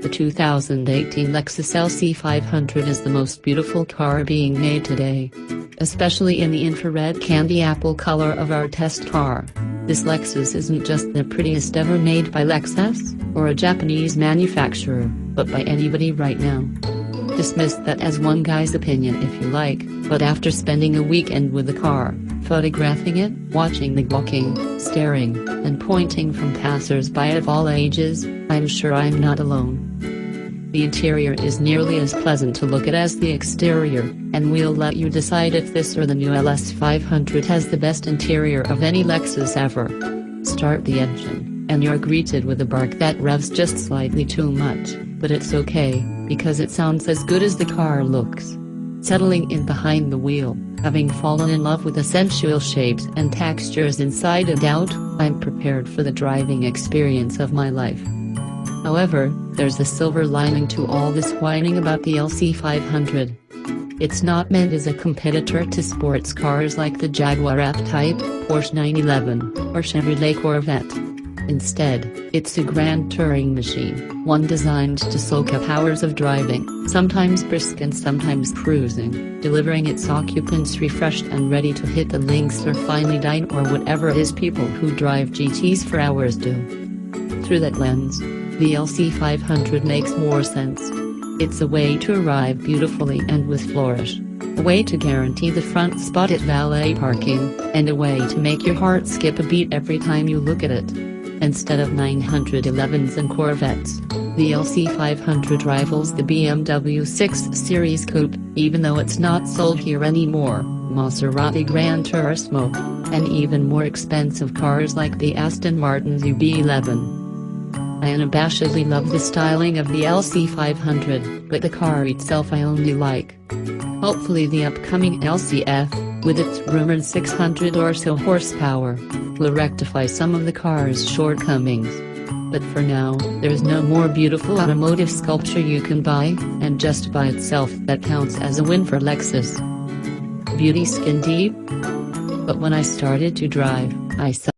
The 2018 Lexus LC 500 is the most beautiful car being made today. Especially in the infrared candy apple color of our test car. This Lexus isn't just the prettiest ever made by Lexus, or a Japanese manufacturer, but by anybody right now. Dismiss that as one guy's opinion if you like, but after spending a weekend with the car, photographing it, watching the gawking, staring, and pointing from passers-by of all ages, I'm sure I'm not alone. The interior is nearly as pleasant to look at as the exterior, and we'll let you decide if this or the new LS 500 has the best interior of any Lexus ever. Start the engine, and you're greeted with a bark that revs just slightly too much, but it's okay, because it sounds as good as the car looks. Settling in behind the wheel, having fallen in love with the sensual shapes and textures inside and out, I'm prepared for the driving experience of my life. However, there's a silver lining to all this whining about the LC 500. It's not meant as a competitor to sports cars like the Jaguar F-Type, Porsche 911, or Chevrolet Corvette. Instead, it's a grand touring machine, one designed to soak up hours of driving, sometimes brisk and sometimes cruising, delivering its occupants refreshed and ready to hit the links or finally dine or whatever it is people who drive GTs for hours do. Through that lens, the LC 500 makes more sense. It's a way to arrive beautifully and with flourish. A way to guarantee the front spot at valet parking, and a way to make your heart skip a beat every time you look at it. Instead of 911s and Corvettes, the LC 500 rivals the BMW 6 Series Coupe, even though it's not sold here anymore, Maserati Gran Turismo, and even more expensive cars like the Aston Martin's UB11. I unabashedly love the styling of the LC 500, but the car itself I only like. Hopefully the upcoming LCF, with its rumored 600 or so horsepower, will rectify some of the car's shortcomings. But for now, there's no more beautiful automotive sculpture you can buy, and just by itself that counts as a win for Lexus. Beauty skin deep? But when I started to drive, I saw